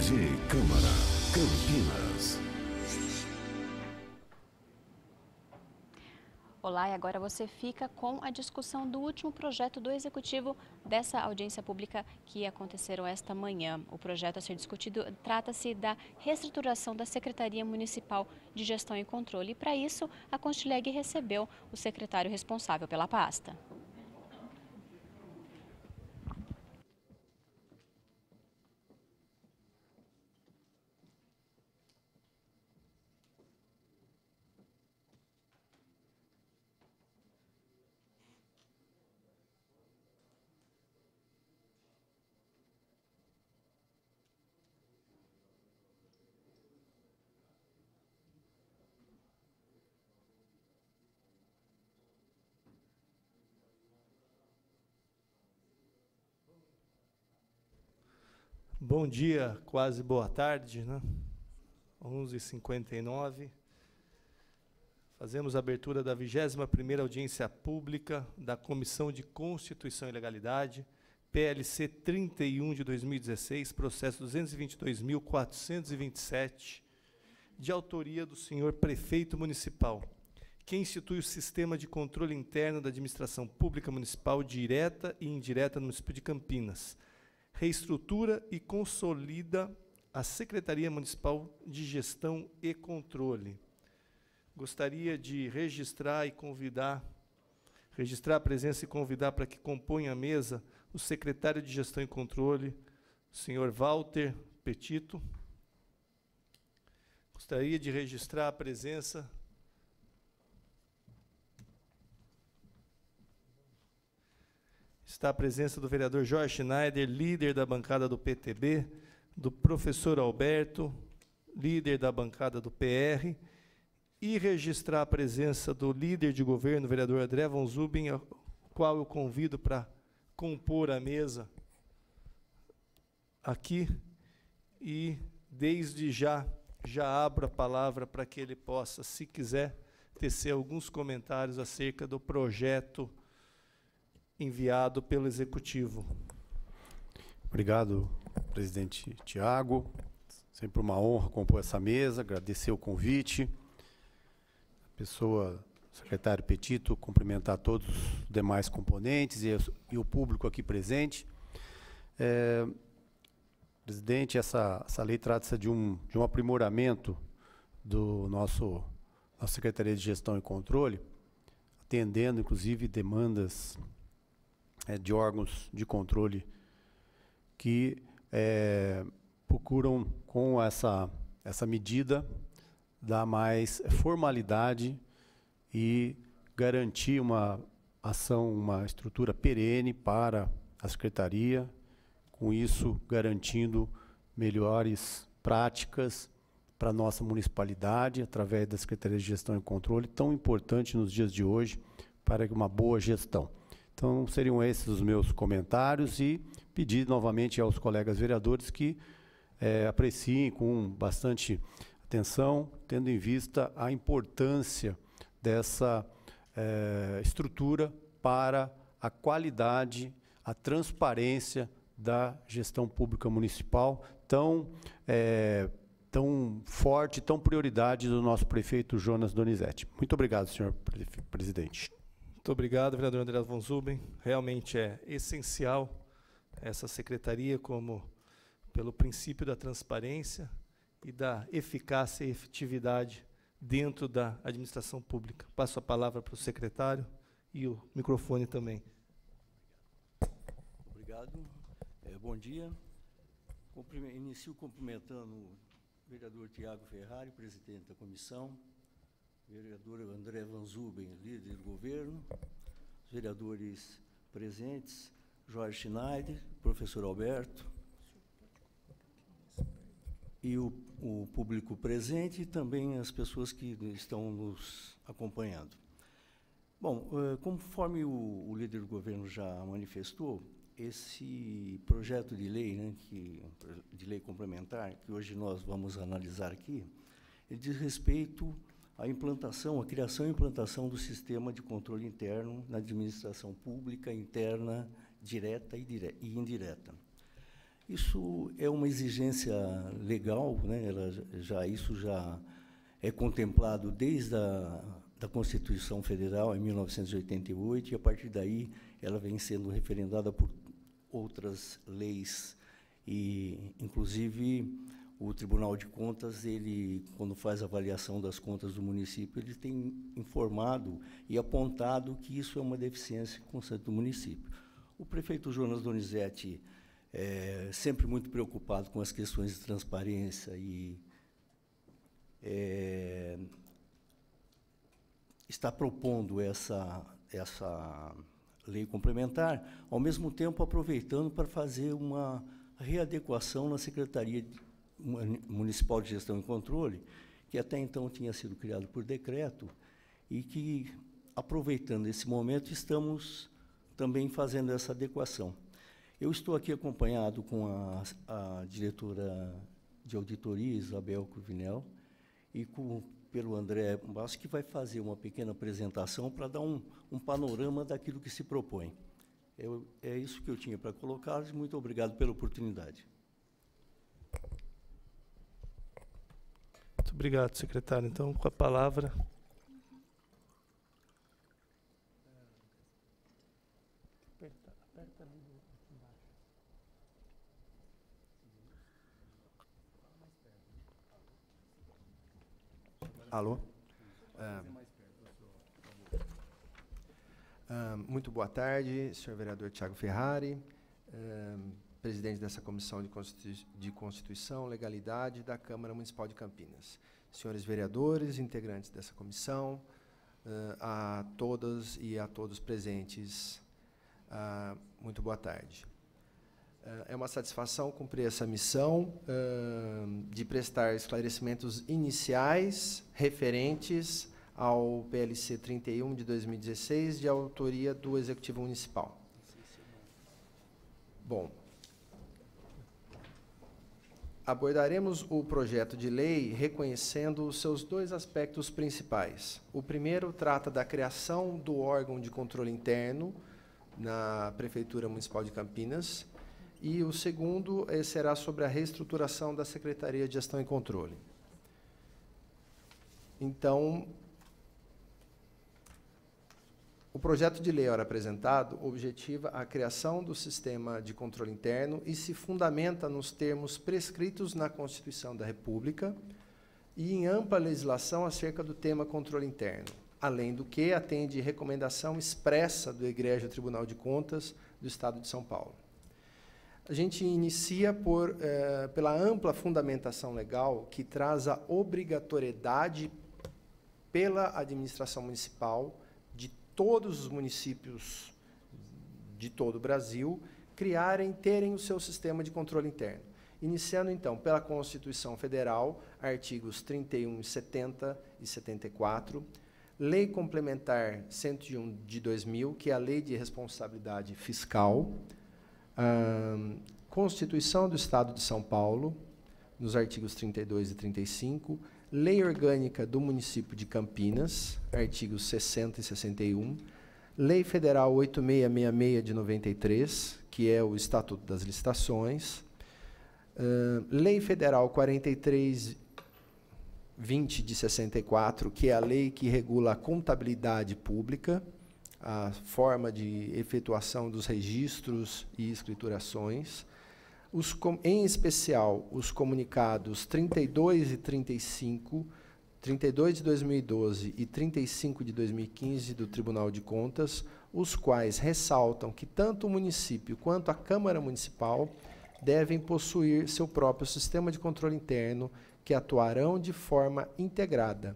TV Câmara, Campinas. Olá, e agora você fica com a discussão do último projeto do Executivo dessa audiência pública que aconteceram esta manhã. O projeto a ser discutido trata-se da reestruturação da Secretaria Municipal de Gestão e Controle. E, para isso, a Constileg recebeu o secretário responsável pela pasta. Bom dia, quase boa tarde, né? 11h59. Fazemos a abertura da 21ª audiência pública da Comissão de Constituição e Legalidade, PLC 31 de 2016, processo 222.427, de autoria do senhor Prefeito Municipal, que institui o sistema de controle interno da administração pública municipal direta e indireta no município de Campinas, reestrutura e consolida a Secretaria Municipal de Gestão e Controle. Gostaria de registrar a presença e convidar para que componha a mesa o secretário de Gestão e Controle, o senhor Walter Petito. Gostaria de registrar a presença está a presença do vereador Jorge Schneider, líder da bancada do PTB, do professor Alberto, líder da bancada do PR, e registrar a presença do líder de governo, vereador André Von Zuben, ao qual eu convido para compor a mesa aqui, e desde já abro a palavra para que ele possa, se quiser, tecer alguns comentários acerca do projeto enviado pelo Executivo. Obrigado, presidente Tiago. Sempre uma honra compor essa mesa, agradecer o convite. Pessoa, secretário Petito, cumprimentar todos os demais componentes e o público aqui presente. Presidente, essa lei trata-se de um aprimoramento do nossa Secretaria de Gestão e Controle, atendendo, inclusive, demandas de órgãos de controle que procuram, com essa medida, dar mais formalidade e garantir uma ação, uma estrutura perene para a Secretaria, com isso garantindo melhores práticas para a nossa municipalidade, através da Secretaria de Gestão e Controle, tão importante nos dias de hoje para uma boa gestão. Então, seriam esses os meus comentários e pedir novamente aos colegas vereadores que apreciem com bastante atenção, tendo em vista a importância dessa estrutura para a qualidade, a transparência da gestão pública municipal, tão forte, tão prioridade do nosso prefeito Jonas Donizete. Muito obrigado, senhor presidente. Muito obrigado, vereador André Von Zuben. Realmente é essencial essa secretaria, como pelo princípio da transparência e da eficácia e efetividade dentro da administração pública. Passo a palavra para o secretário e o microfone também. Obrigado. Bom dia. Inicio cumprimentando o vereador Tiago Ferrari, presidente da comissão, vereador André Von Zuben, líder do governo, os vereadores presentes, Jorge Schneider, professor Alberto, e o público presente e também as pessoas que estão nos acompanhando. Bom, conforme o líder do governo já manifestou, esse projeto de lei, né, de lei complementar, que hoje nós vamos analisar aqui, ele diz respeito à implantação, à criação e implantação do sistema de controle interno na administração pública, interna, direta e indireta. Isso é uma exigência legal, né? Isso já é contemplado desde da Constituição Federal, em 1988, e, a partir daí, ela vem sendo referendada por outras leis. E, inclusive, o Tribunal de Contas, ele, quando faz a avaliação das contas do município, ele tem informado e apontado que isso é uma deficiência constante do município. O prefeito Jonas Donizete é sempre muito preocupado com as questões de transparência e está propondo essa lei complementar, ao mesmo tempo aproveitando para fazer uma readequação na Secretaria Municipal de Gestão e Controle, que até então tinha sido criado por decreto, e que, aproveitando esse momento, estamos também fazendo essa adequação. Eu estou aqui acompanhado com a diretora de auditoria, Isabel Cruvinel, e pelo André Bastos, que vai fazer uma pequena apresentação para dar um panorama daquilo que se propõe. É isso que eu tinha para colocar. Muito obrigado pela oportunidade. Muito obrigado, secretário. Então, com a palavra. Alô? Muito boa tarde, senhor vereador Thiago Ferrari, presidente dessa Comissão de Constituição, Legalidade da Câmara Municipal de Campinas. Senhores vereadores, integrantes dessa comissão, a todas e a todos presentes, muito boa tarde. É uma satisfação cumprir essa missão de prestar esclarecimentos iniciais referentes ao PLC 31 de 2016, de autoria do Executivo Municipal. Bom, abordaremos o projeto de lei reconhecendo os seus dois aspectos principais. O primeiro trata da criação do órgão de controle interno na Prefeitura Municipal de Campinas, e o segundo será sobre a reestruturação da Secretaria de Gestão e Controle. Então, o projeto de lei, ora apresentado, objetiva a criação do sistema de controle interno e se fundamenta nos termos prescritos na Constituição da República e em ampla legislação acerca do tema controle interno, além do que atende recomendação expressa do Egrégio Tribunal de Contas do Estado de São Paulo. A gente inicia pela ampla fundamentação legal que traz a obrigatoriedade pela administração municipal de todos os municípios de todo o Brasil terem o seu sistema de controle interno. Iniciando, então, pela Constituição Federal, artigos 31, 70 e 74, Lei Complementar 101 de 2000, que é a Lei de Responsabilidade Fiscal, Constituição do Estado de São Paulo, nos artigos 32 e 35, Lei Orgânica do Município de Campinas, artigos 60 e 61, Lei Federal 8666 de 93, que é o Estatuto das Licitações, Lei Federal 4320 de 64, que é a lei que regula a contabilidade pública, a forma de efetuação dos registros e escriturações, em especial os comunicados 32 e 35, 32 de 2012 e 35 de 2015 do Tribunal de Contas, os quais ressaltam que tanto o município quanto a Câmara Municipal devem possuir seu próprio sistema de controle interno que atuarão de forma integrada,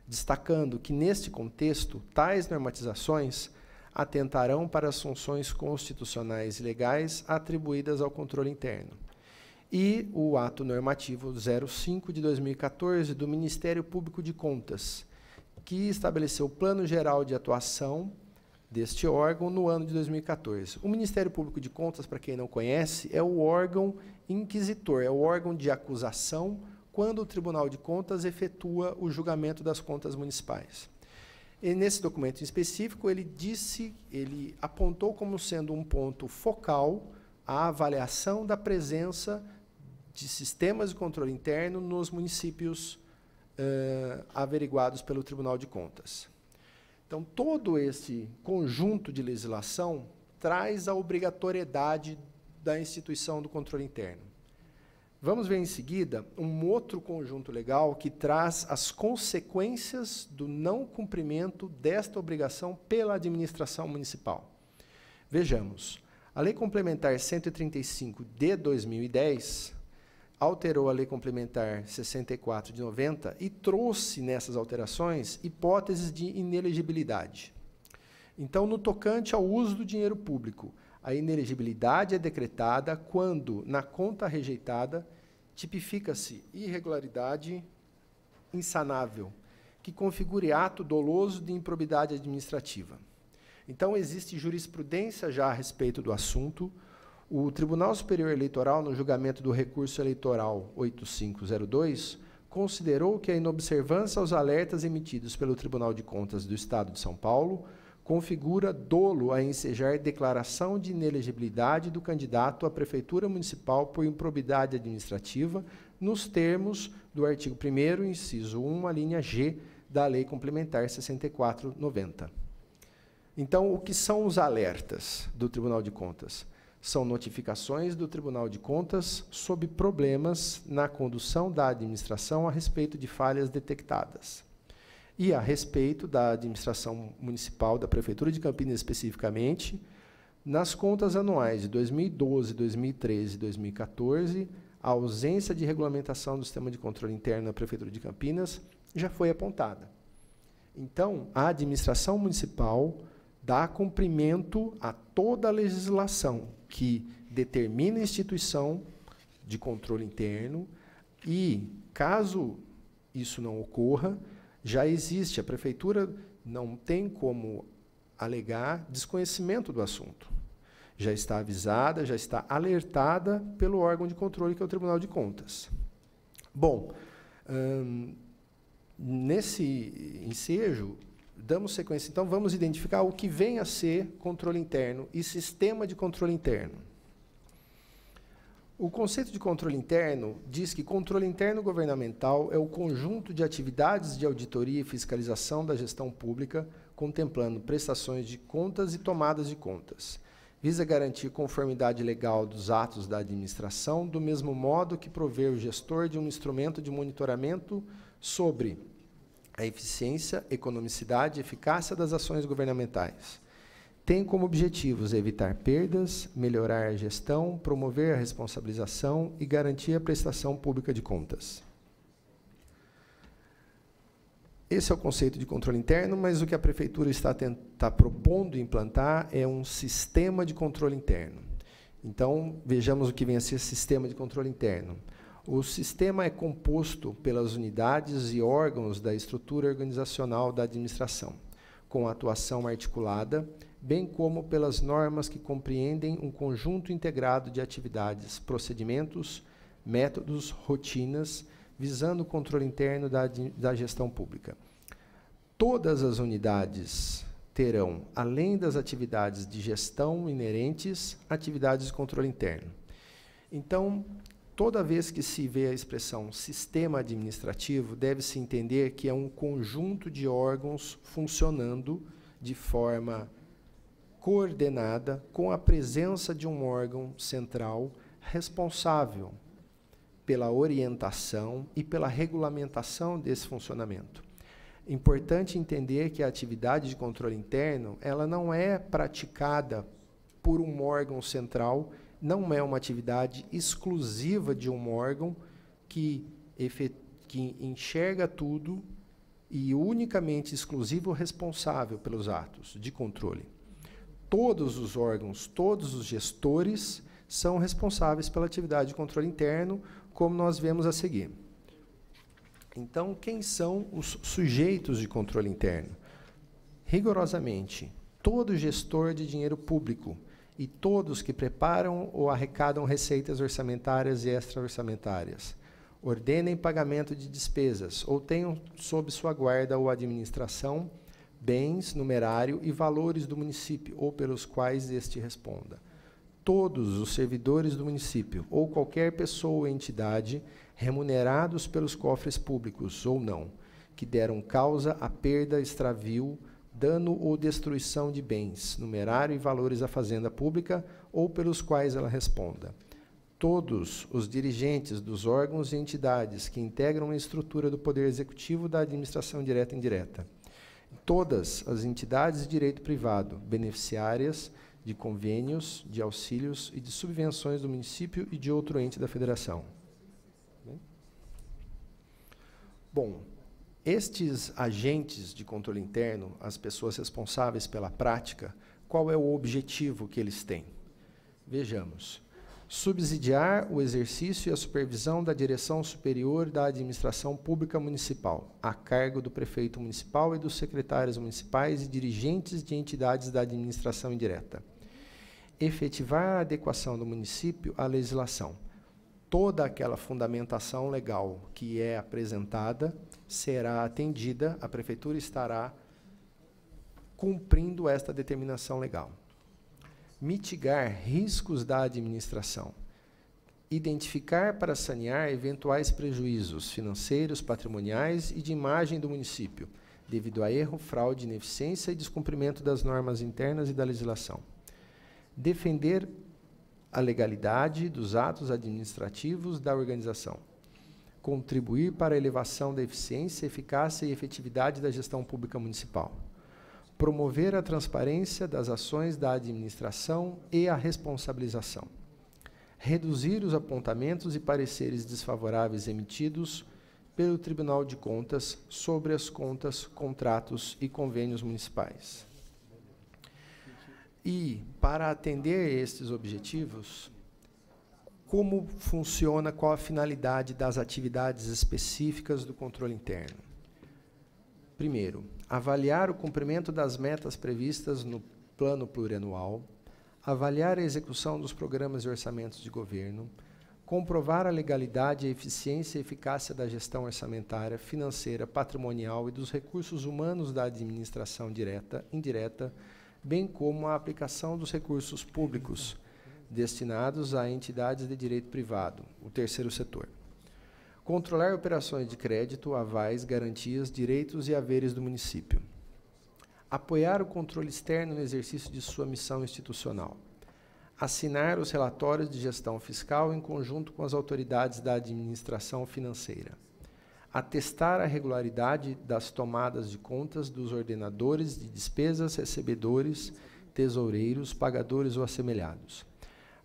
destacando que, neste contexto, tais normatizações atentarão para as funções constitucionais e legais atribuídas ao controle interno. E o ato normativo 05 de 2014 do Ministério Público de Contas, que estabeleceu o plano geral de atuação deste órgão no ano de 2014. O Ministério Público de Contas, para quem não conhece, é o órgão inquisitor, é o órgão de acusação quando o Tribunal de Contas efetua o julgamento das contas municipais. E nesse documento em específico, ele apontou como sendo um ponto focal a avaliação da presença de sistemas de controle interno nos municípios averiguados pelo Tribunal de Contas. Então, todo esse conjunto de legislação traz a obrigatoriedade da instituição do controle interno. Vamos ver em seguida um outro conjunto legal que traz as consequências do não cumprimento desta obrigação pela administração municipal. Vejamos, a Lei Complementar 135 de 2010 alterou a Lei Complementar 64 de 90 e trouxe nessas alterações hipóteses de inelegibilidade. Então, no tocante ao uso do dinheiro público, a inelegibilidade é decretada quando, na conta rejeitada, tipifica-se irregularidade insanável, que configure ato doloso de improbidade administrativa. Então, existe jurisprudência já a respeito do assunto. O Tribunal Superior Eleitoral, no julgamento do recurso eleitoral 8502, considerou que a inobservância aos alertas emitidos pelo Tribunal de Contas do Estado de São Paulo configura dolo a ensejar declaração de inelegibilidade do candidato à Prefeitura Municipal por improbidade administrativa, nos termos do artigo 1º, inciso 1, a linha G, da Lei Complementar 64/90. Então, o que são os alertas do Tribunal de Contas? São notificações do Tribunal de Contas sobre problemas na condução da administração a respeito de falhas detectadas. E a respeito da administração municipal, da Prefeitura de Campinas especificamente, nas contas anuais de 2012, 2013 e 2014, a ausência de regulamentação do sistema de controle interno da Prefeitura de Campinas já foi apontada. Então, a administração municipal dá cumprimento a toda a legislação que determina a instituição de controle interno e, caso isso não ocorra, já existe, a Prefeitura não tem como alegar desconhecimento do assunto. Já está avisada, já está alertada pelo órgão de controle, que é o Tribunal de Contas. Bom, nesse ensejo, damos sequência. Então, vamos identificar o que vem a ser controle interno e sistema de controle interno. O conceito de controle interno diz que controle interno governamental é o conjunto de atividades de auditoria e fiscalização da gestão pública, contemplando prestações de contas e tomadas de contas. Visa garantir conformidade legal dos atos da administração, do mesmo modo que prover o gestor de um instrumento de monitoramento sobre a eficiência, economicidade e eficácia das ações governamentais. Tem como objetivos evitar perdas, melhorar a gestão, promover a responsabilização e garantir a prestação pública de contas. Esse é o conceito de controle interno, mas o que a Prefeitura está propondo implantar é um sistema de controle interno. Então, vejamos o que vem a ser sistema de controle interno. O sistema é composto pelas unidades e órgãos da estrutura organizacional da administração, com atuação articulada, bem como pelas normas que compreendem um conjunto integrado de atividades, procedimentos, métodos, rotinas, visando o controle interno da gestão pública. Todas as unidades terão, além das atividades de gestão inerentes, atividades de controle interno. Então, toda vez que se vê a expressão sistema administrativo, deve-se entender que é um conjunto de órgãos funcionando de forma coordenada, com a presença de um órgão central responsável pela orientação e pela regulamentação desse funcionamento. Importante entender que a atividade de controle interno, ela não é praticada por um órgão central, não é uma atividade exclusiva de um órgão que enxerga tudo e unicamente exclusivo responsável pelos atos de controle. Todos os órgãos, todos os gestores são responsáveis pela atividade de controle interno, como nós vemos a seguir. Então, quem são os sujeitos de controle interno? Rigorosamente, todo gestor de dinheiro público e todos que preparam ou arrecadam receitas orçamentárias e extra-orçamentárias, ordenem pagamento de despesas ou tenham sob sua guarda ou administração bens, numerário e valores do município ou pelos quais este responda. todos os servidores do município ou qualquer pessoa ou entidade remunerados pelos cofres públicos ou não, que deram causa à perda, extravio, dano ou destruição de bens, numerário e valores da fazenda pública ou pelos quais ela responda. Todos os dirigentes dos órgãos e entidades que integram a estrutura do Poder Executivo da administração direta e indireta. Todas as entidades de direito privado, beneficiárias de convênios, de auxílios e de subvenções do município e de outro ente da federação. Bom, estes agentes de controle interno, as pessoas responsáveis pela prática, qual é o objetivo que eles têm? Vejamos. Subsidiar o exercício e a supervisão da direção superior da administração pública municipal, a cargo do prefeito municipal e dos secretários municipais e dirigentes de entidades da administração indireta. Efetivar a adequação do município à legislação. Toda aquela fundamentação legal que é apresentada será atendida, a prefeitura estará cumprindo esta determinação legal. Mitigar riscos da administração. Identificar para sanear eventuais prejuízos financeiros, patrimoniais e de imagem do município, devido a erro, fraude, ineficiência e descumprimento das normas internas e da legislação. Defender a legalidade dos atos administrativos da organização. Contribuir para a elevação da eficiência, eficácia e efetividade da gestão pública municipal. Promover a transparência das ações da administração e a responsabilização. Reduzir os apontamentos e pareceres desfavoráveis emitidos pelo Tribunal de Contas sobre as contas, contratos e convênios municipais. E, para atender estes objetivos, como funciona, qual a finalidade das atividades específicas do controle interno? Primeiro, avaliar o cumprimento das metas previstas no plano plurianual, avaliar a execução dos programas e orçamentos de governo, comprovar a legalidade, a eficiência e eficácia da gestão orçamentária, financeira, patrimonial e dos recursos humanos da administração direta, indireta, bem como a aplicação dos recursos públicos destinados a entidades de direito privado, o terceiro setor. Controlar operações de crédito, avais, garantias, direitos e haveres do município. Apoiar o controle externo no exercício de sua missão institucional. Assinar os relatórios de gestão fiscal em conjunto com as autoridades da administração financeira. Atestar a regularidade das tomadas de contas dos ordenadores de despesas, recebedores, tesoureiros, pagadores ou assemelhados.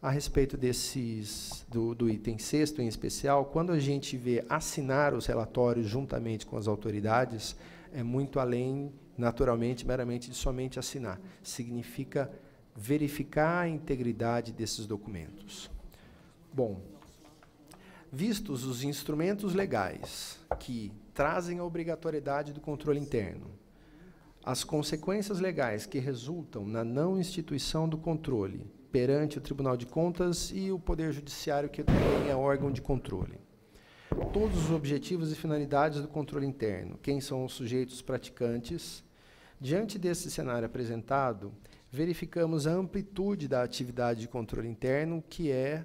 A respeito do item 6º em especial, quando a gente vê assinar os relatórios juntamente com as autoridades, é muito além, naturalmente, meramente de somente assinar. Significa verificar a integridade desses documentos. Bom, vistos os instrumentos legais que trazem a obrigatoriedade do controle interno, as consequências legais que resultam na não instituição do controle perante o Tribunal de Contas e o Poder Judiciário, que também é órgão de controle. Todos os objetivos e finalidades do controle interno, quem são os sujeitos praticantes. Diante desse cenário apresentado, verificamos a amplitude da atividade de controle interno que é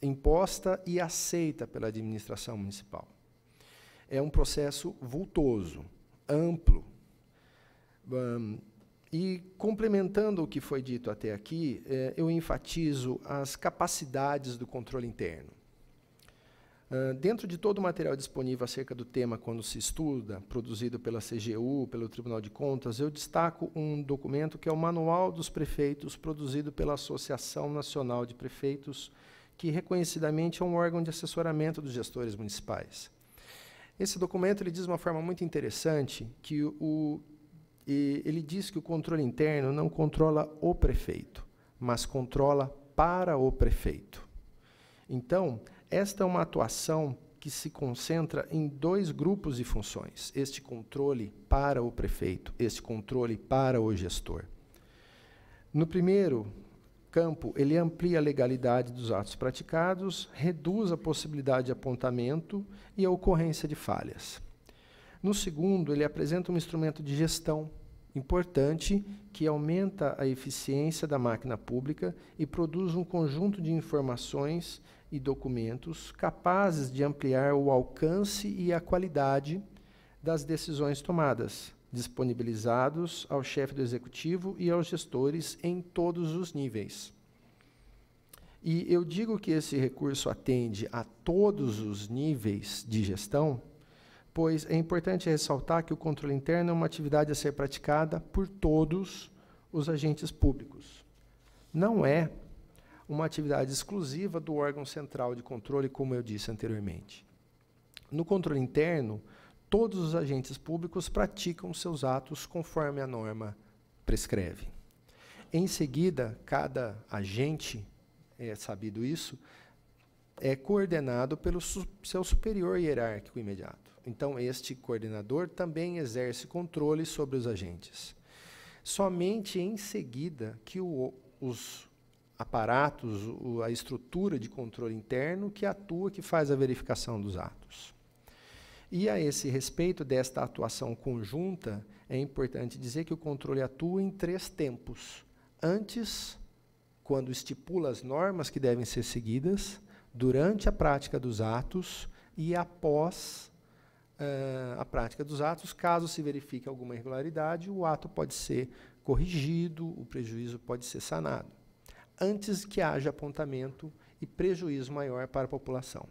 imposta e aceita pela administração municipal. É um processo vultoso, amplo. E, complementando o que foi dito até aqui, eu enfatizo as capacidades do controle interno. Dentro de todo o material disponível acerca do tema quando se estuda, produzido pela CGU, pelo Tribunal de Contas, eu destaco um documento que é o Manual dos Prefeitos, produzido pela Associação Nacional de Prefeitos, que reconhecidamente é um órgão de assessoramento dos gestores municipais. Esse documento ele diz de uma forma muito interessante que ele diz que o controle interno não controla o prefeito, mas controla para o prefeito. Então, esta é uma atuação que se concentra em dois grupos de funções. Este controle para o prefeito, este controle para o gestor. No primeiro campo, ele amplia a legalidade dos atos praticados, reduz a possibilidade de apontamento e a ocorrência de falhas. No segundo, ele apresenta um instrumento de gestão importante que aumenta a eficiência da máquina pública e produz um conjunto de informações e documentos capazes de ampliar o alcance e a qualidade das decisões tomadas, disponibilizados ao chefe do executivo e aos gestores em todos os níveis. E eu digo que esse recurso atende a todos os níveis de gestão, pois é importante ressaltar que o controle interno é uma atividade a ser praticada por todos os agentes públicos. Não é uma atividade exclusiva do órgão central de controle, como eu disse anteriormente. No controle interno, todos os agentes públicos praticam seus atos conforme a norma prescreve. Em seguida, cada agente, é sabido isso, é coordenado pelo seu superior hierárquico imediato. Então, este coordenador também exerce controle sobre os agentes. Somente em seguida que os aparatos, a estrutura de controle interno que atua, que faz a verificação dos atos. E a esse respeito desta atuação conjunta, é importante dizer que o controle atua em 3 tempos. Antes, quando estipula as normas que devem ser seguidas, durante a prática dos atos e após a prática dos atos, caso se verifique alguma irregularidade, o ato pode ser corrigido, o prejuízo pode ser sanado, antes que haja apontamento e prejuízo maior para a população.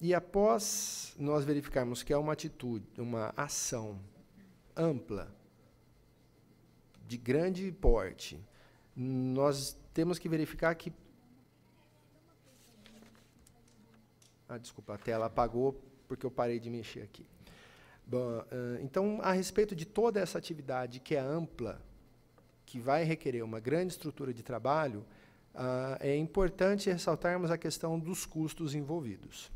E após nós verificarmos que é uma atitude, uma ação ampla, de grande porte, nós temos que verificar que... desculpa, a tela apagou porque eu parei de mexer aqui. Bom, então, a respeito de toda essa atividade que é ampla, que vai requerer uma grande estrutura de trabalho, é importante ressaltarmos a questão dos custos envolvidos.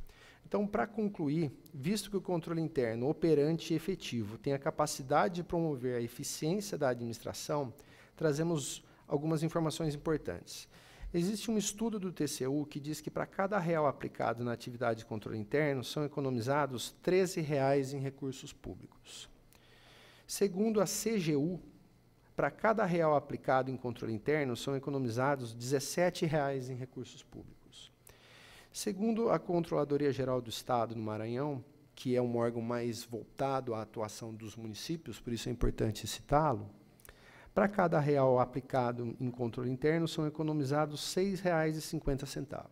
Então, para concluir, visto que o controle interno operante e efetivo tem a capacidade de promover a eficiência da administração, trazemos algumas informações importantes. Existe um estudo do TCU que diz que para cada real aplicado na atividade de controle interno são economizados R$ 13,00 em recursos públicos. Segundo a CGU, para cada real aplicado em controle interno são economizados R$ 17,00 em recursos públicos. Segundo a Controladoria Geral do Estado no Maranhão, que é um órgão mais voltado à atuação dos municípios, por isso é importante citá-lo, para cada real aplicado em controle interno, são economizados R$ 6,50.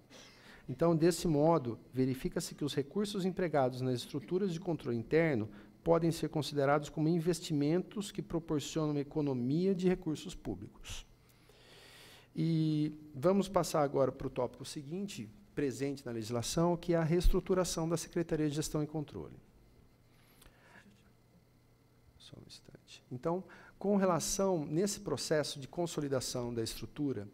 Então, desse modo, verifica-se que os recursos empregados nas estruturas de controle interno podem ser considerados como investimentos que proporcionam economia de recursos públicos. E vamos passar agora para o tópico seguinte, presente na legislação, que é a reestruturação da Secretaria de Gestão e Controle. Só um instante. Então, com relação, nesse processo de consolidação da estrutura,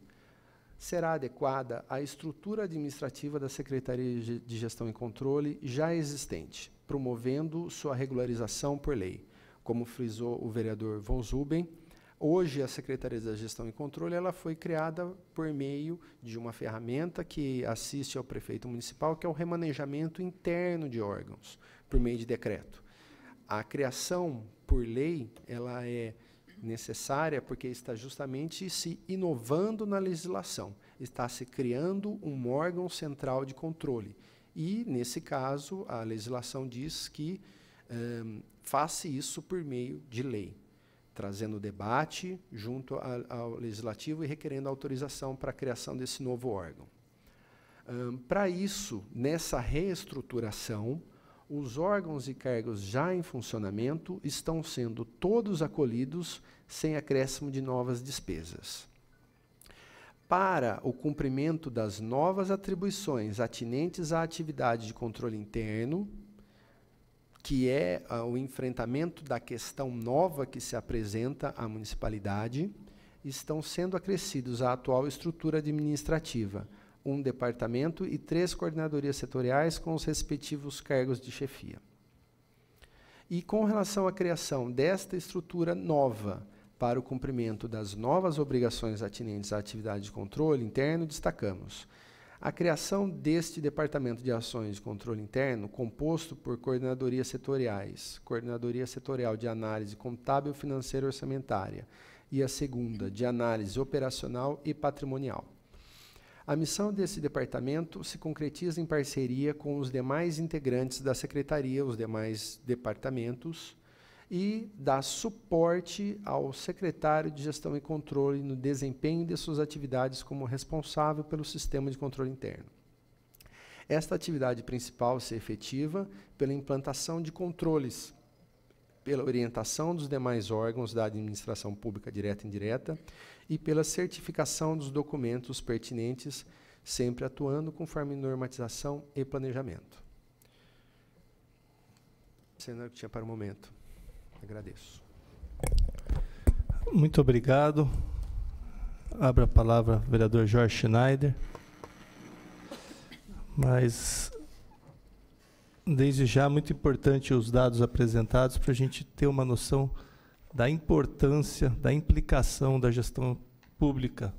será adequada a estrutura administrativa da Secretaria de Gestão e Controle já existente, promovendo sua regularização por lei. Como frisou o vereador Von Zuben, hoje a Secretaria de Gestão e Controle ela foi criada por meio de uma ferramenta que assiste ao prefeito municipal, que é o remanejamento interno de órgãos, por meio de decreto. A criação por lei ela é necessária porque está justamente se inovando na legislação, está se criando um órgão central de controle. E, nesse caso, a legislação diz que faça isso por meio de lei, trazendo debate junto ao legislativo e requerendo autorização para a criação desse novo órgão. Para isso, nessa reestruturação, os órgãos e cargos já em funcionamento estão sendo todos acolhidos sem acréscimo de novas despesas. Para o cumprimento das novas atribuições atinentes à atividade de controle interno, que é o enfrentamento da questão nova que se apresenta à municipalidade, estão sendo acrescidos à atual estrutura administrativa, um departamento e 3 coordenadorias setoriais com os respectivos cargos de chefia. E com relação à criação desta estrutura nova para o cumprimento das novas obrigações atinentes à atividade de controle interno, destacamos A criação deste Departamento de Ações de Controle Interno, composto por coordenadorias setoriais, Coordenadoria Setorial de Análise Contábil, Financeira e Orçamentária, e a segunda, de Análise Operacional e Patrimonial. A missão desse departamento se concretiza em parceria com os demais integrantes da Secretaria, os demais departamentos, e dá suporte ao secretário de Gestão e Controle no desempenho de suas atividades como responsável pelo sistema de controle interno. Esta atividade principal se efetiva pela implantação de controles, pela orientação dos demais órgãos da administração pública direta e indireta e pela certificação dos documentos pertinentes, sempre atuando conforme normatização e planejamento. Cenário que tinha para o momento. Agradeço. Muito obrigado. Abro a palavra ao vereador Jorge Schneider. Mas, desde já, muito importante os dados apresentados para a gente ter uma noção da importância, da implicação da gestão pública,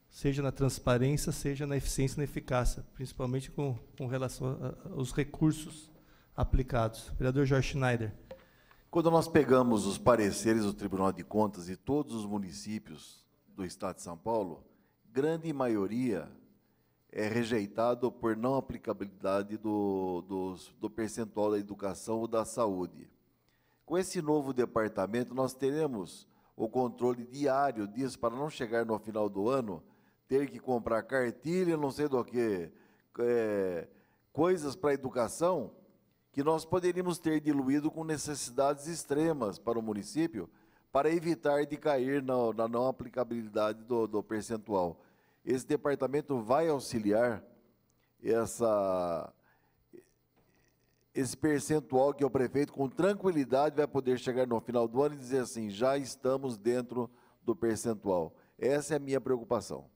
seja na transparência, seja na eficiência e na eficácia, principalmente com relação aos recursos aplicados. Vereador Jorge Schneider. Quando nós pegamos os pareceres do Tribunal de Contas de todos os municípios do Estado de São Paulo, grande maioria é rejeitado por não aplicabilidade do percentual da educação ou da saúde. Com esse novo departamento, nós teremos o controle diário disso, para não chegar no final do ano, ter que comprar cartilha, não sei do que, coisas para a educação, que nós poderíamos ter diluído com necessidades extremas para o município, para evitar de cair na não aplicabilidade do percentual. Esse departamento vai auxiliar esse percentual que o prefeito, com tranquilidade, vai poder chegar no final do ano e dizer assim, já estamos dentro do percentual. Essa é a minha preocupação.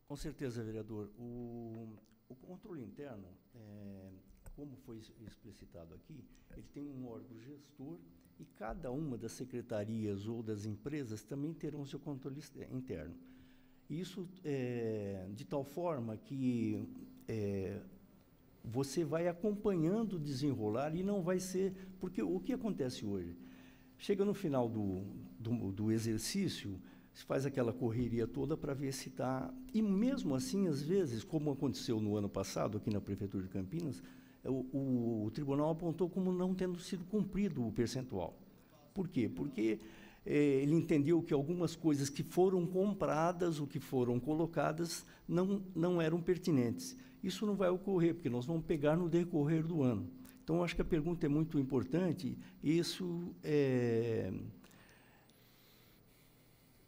Com certeza, vereador. O controle interno, como foi explicitado aqui, ele tem um órgão gestor e cada uma das secretarias ou das empresas também terão seu controle interno. Isso de tal forma que você vai acompanhando o desenrolar e não vai ser... Porque o que acontece hoje? Chega no final do exercício, se faz aquela correria toda para ver se está... E mesmo assim, às vezes, como aconteceu no ano passado, aqui na Prefeitura de Campinas, o tribunal apontou como não tendo sido cumprido o percentual. Por quê? Porque ele entendeu que algumas coisas que foram compradas ou que foram colocadas não eram pertinentes. Isso não vai ocorrer, porque nós vamos pegar no decorrer do ano. Então, eu acho que a pergunta é muito importante. Isso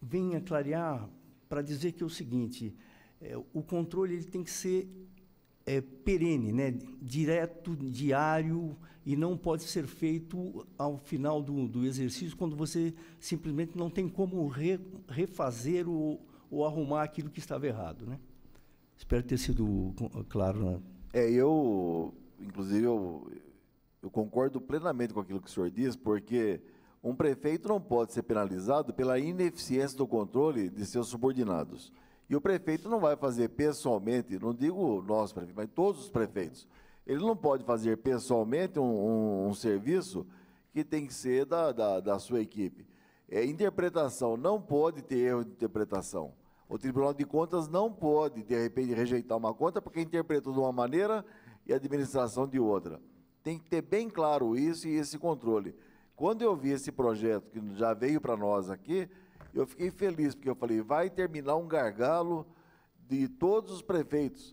vem a clarear para dizer que é o seguinte, o controle ele tem que ser perene, né? Direto, diário, e não pode ser feito ao final do exercício, quando você simplesmente não tem como refazer ou arrumar aquilo que estava errado, né? Espero ter sido claro. Né? Inclusive, eu concordo plenamente com aquilo que o senhor diz, porque um prefeito não pode ser penalizado pela ineficiência do controle de seus subordinados. E o prefeito não vai fazer pessoalmente, não digo nós, prefeito, mas todos os prefeitos, ele não pode fazer pessoalmente um serviço que tem que ser da sua equipe. Interpretação, não pode ter erro de interpretação. O Tribunal de Contas não pode, de repente, rejeitar uma conta porque interpretou de uma maneira e a administração de outra. Tem que ter bem claro isso e esse controle. Quando eu vi esse projeto, que já veio para nós aqui, eu fiquei feliz, porque eu falei, vai terminar um gargalo de todos os prefeitos,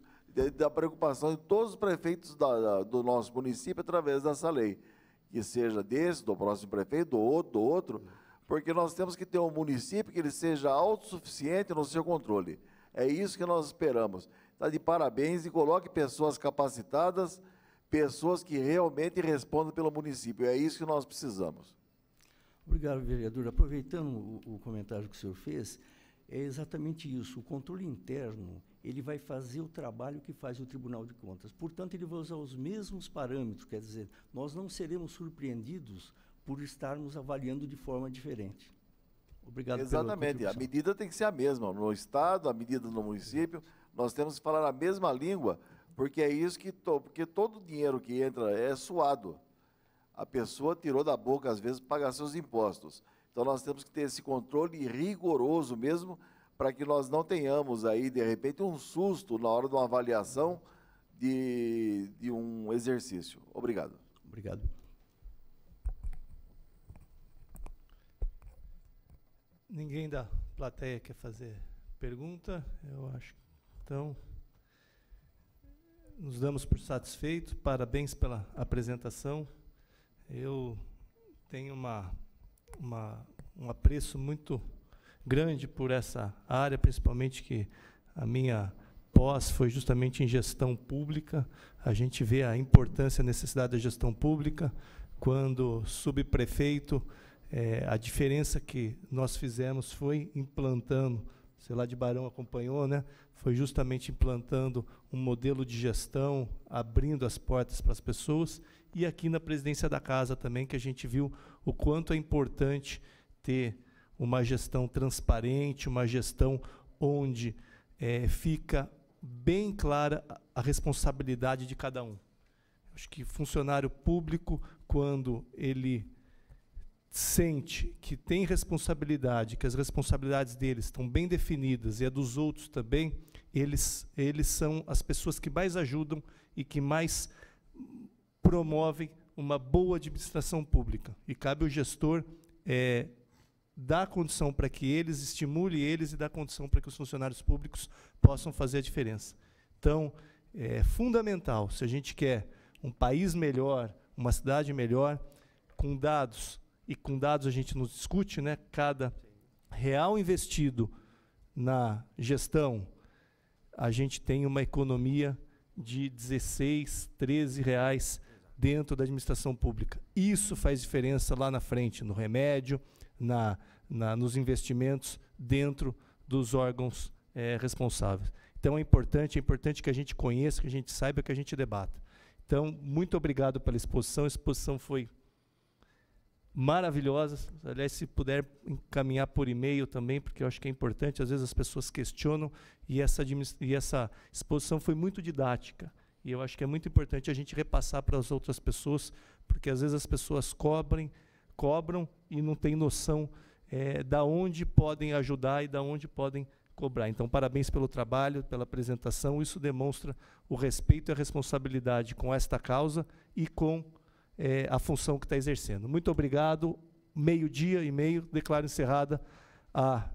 da preocupação de todos os prefeitos do nosso município através dessa lei, que seja desse, do próximo prefeito, do outro, porque nós temos que ter um município que ele seja autossuficiente no seu controle. É isso que nós esperamos. Está de parabéns e coloque pessoas capacitadas, pessoas que realmente respondam pelo município. É isso que nós precisamos. Obrigado, vereador. Aproveitando o comentário que o senhor fez, é exatamente isso. O controle interno, ele vai fazer o trabalho que faz o Tribunal de Contas. Portanto, ele vai usar os mesmos parâmetros, quer dizer, nós não seremos surpreendidos por estarmos avaliando de forma diferente. Obrigado pela Exatamente, a contribuição. medida tem que ser a mesma, no Estado, a medida no município, nós temos que falar a mesma língua, porque é isso que, porque todo o dinheiro que entra é suado. A pessoa tirou da boca, às vezes, para pagar seus impostos. Então, nós temos que ter esse controle rigoroso mesmo, para que nós não tenhamos aí, de repente, um susto na hora de uma avaliação de um exercício. Obrigado. Obrigado. Ninguém da plateia quer fazer pergunta? Eu acho. Então, nos damos por satisfeitos. Parabéns pela apresentação. Eu tenho um apreço muito grande por essa área, principalmente que a minha pós foi justamente em gestão pública. A gente vê a importância e a necessidade da gestão pública. Quando subprefeito, a diferença que nós fizemos foi implantando, sei lá, de Barão acompanhou, né? Foi justamente implantando um modelo de gestão, abrindo as portas para as pessoas, e aqui na presidência da casa também, que a gente viu o quanto é importante ter uma gestão transparente, uma gestão onde fica bem clara a responsabilidade de cada um. Acho que funcionário público, quando ele sente que tem responsabilidade, que as responsabilidades deles estão bem definidas e a dos outros também, eles são as pessoas que mais ajudam e que mais promovem uma boa administração pública. E cabe ao gestor dar condição para que eles, estimule eles e dar condição para que os funcionários públicos possam fazer a diferença. Então, é fundamental, se a gente quer um país melhor, uma cidade melhor, com dados, e com dados a gente não discute, né? Cada real investido na gestão, a gente tem uma economia de 16, 13 reais dentro da administração pública. Isso faz diferença lá na frente, no remédio, nos investimentos dentro dos órgãos responsáveis. Então é importante que a gente conheça, que a gente saiba, que a gente debata. Então, muito obrigado pela exposição. A exposição foi maravilhosa. Aliás, se puder encaminhar por e-mail também, porque eu acho que é importante, às vezes as pessoas questionam, e essa exposição foi muito didática. E eu acho que é muito importante a gente repassar para as outras pessoas, porque às vezes as pessoas cobram e não têm noção da onde podem ajudar e da onde podem cobrar. Então, parabéns pelo trabalho, pela apresentação. Isso demonstra o respeito e a responsabilidade com esta causa e com a função que está exercendo. Muito obrigado. 12:30, declaro encerrada a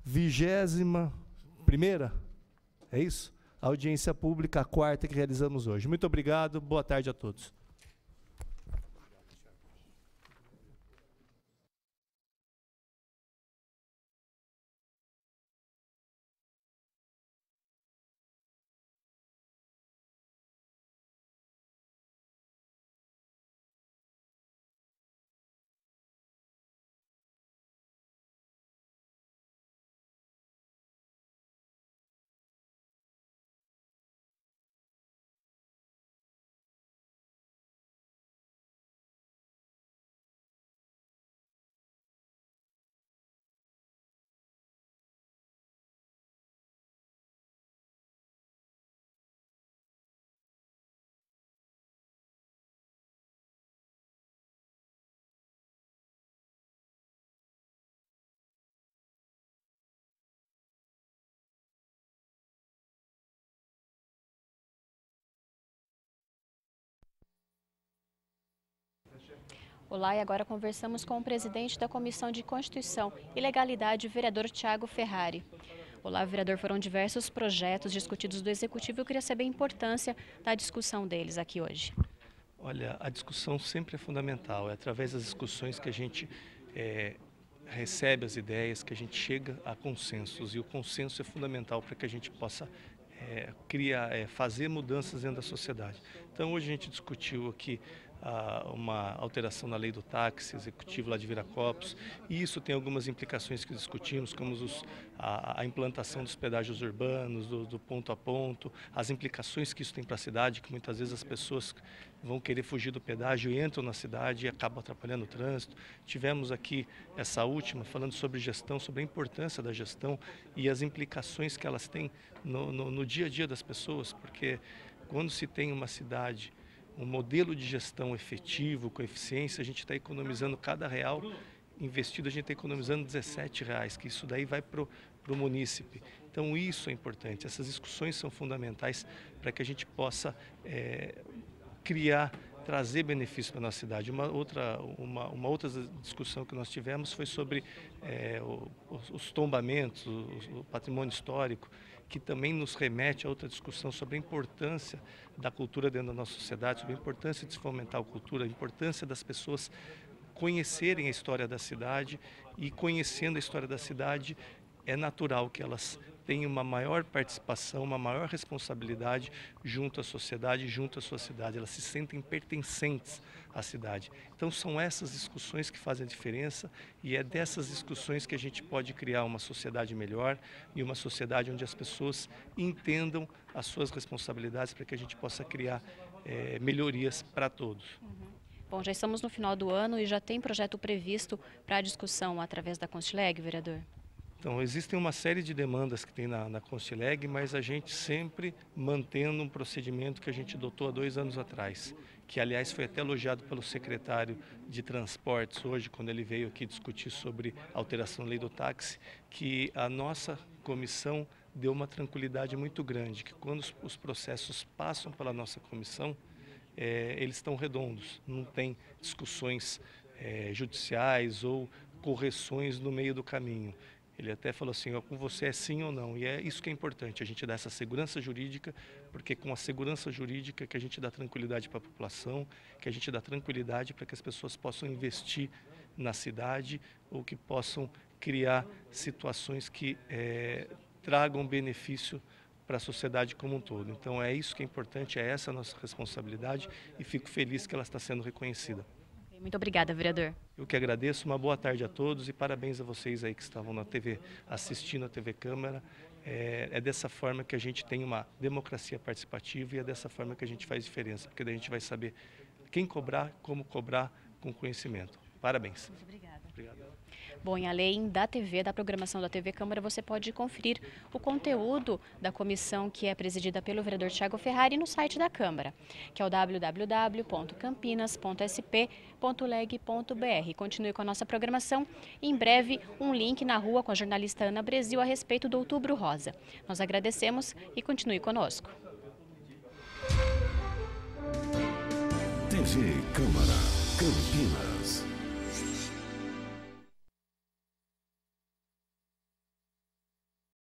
21ª, é isso? A audiência pública, a 4ª que realizamos hoje. Muito obrigado, boa tarde a todos. Olá, e agora conversamos com o presidente da Comissão de Constituição e Legalidade, o vereador Thiago Ferrari. Olá, vereador, foram diversos projetos discutidos do Executivo. Eu queria saber a importância da discussão deles aqui hoje. Olha, a discussão sempre é fundamental. É através das discussões que a gente recebe as ideias, que a gente chega a consensos. E o consenso é fundamental para que a gente possa fazer mudanças dentro da sociedade. Então, hoje a gente discutiu aqui uma alteração na lei do táxi executivo lá de Viracopos, e isso tem algumas implicações que discutimos, como a implantação dos pedágios urbanos, do ponto a ponto, as implicações que isso tem para a cidade, que muitas vezes as pessoas vão querer fugir do pedágio e entram na cidade e acabam atrapalhando o trânsito. Tivemos aqui essa última falando sobre gestão, sobre a importância da gestão e as implicações que elas têm no dia a dia das pessoas, porque quando se tem uma cidade, um modelo de gestão efetivo, com eficiência, a gente está economizando cada real investido, a gente está economizando R$17, que isso daí vai para o munícipe. Então isso é importante, essas discussões são fundamentais para que a gente possa trazer benefício para a nossa cidade. Uma outra discussão que nós tivemos foi sobre os tombamentos, o patrimônio histórico, que também nos remete a outra discussão sobre a importância da cultura dentro da nossa sociedade, sobre a importância de se fomentar a cultura, a importância das pessoas conhecerem a história da cidade, e conhecendo a história da cidade é natural que elas tenham uma maior participação, uma maior responsabilidade junto à sociedade, junto à sua cidade. Elas se sentem pertencentes à cidade. Então são essas discussões que fazem a diferença, e é dessas discussões que a gente pode criar uma sociedade melhor e uma sociedade onde as pessoas entendam as suas responsabilidades, para que a gente possa criar melhorias para todos. Bom, já estamos no final do ano e já tem projeto previsto para a discussão através da Constileg, vereador? Então, existem uma série de demandas que tem na Constileg, mas a gente sempre mantendo um procedimento que a gente adotou há 2 anos atrás, que, aliás, foi até elogiado pelo secretário de Transportes hoje, quando ele veio aqui discutir sobre a alteração da lei do táxi, que a nossa comissão deu uma tranquilidade muito grande, que quando os processos passam pela nossa comissão, eles estão redondos, não tem discussões judiciais ou correções no meio do caminho. Ele até falou assim, com você é sim ou não, e é isso que é importante, a gente dá essa segurança jurídica, porque com a segurança jurídica que a gente dá tranquilidade para a população, que a gente dá tranquilidade para que as pessoas possam investir na cidade, ou que possam criar situações que tragam benefício para a sociedade como um todo. Então é isso que é importante, é essa a nossa responsabilidade, e fico feliz que ela está sendo reconhecida. Muito obrigada, vereador. Eu que agradeço, uma boa tarde a todos e parabéns a vocês aí que estavam na TV, assistindo a TV Câmara. É dessa forma que a gente tem uma democracia participativa, e é dessa forma que a gente faz diferença, porque daí a gente vai saber quem cobrar, como cobrar, com conhecimento. Parabéns. Muito obrigada. Obrigado. Bom, e além da TV, da programação da TV Câmara, você pode conferir o conteúdo da comissão que é presidida pelo vereador Thiago Ferrari no site da Câmara, que é o www.campinas.sp.leg.br. Continue com a nossa programação. Em breve, um link na rua com a jornalista Ana Brasil a respeito do Outubro Rosa. Nós agradecemos e continue conosco. TV Câmara, Campinas.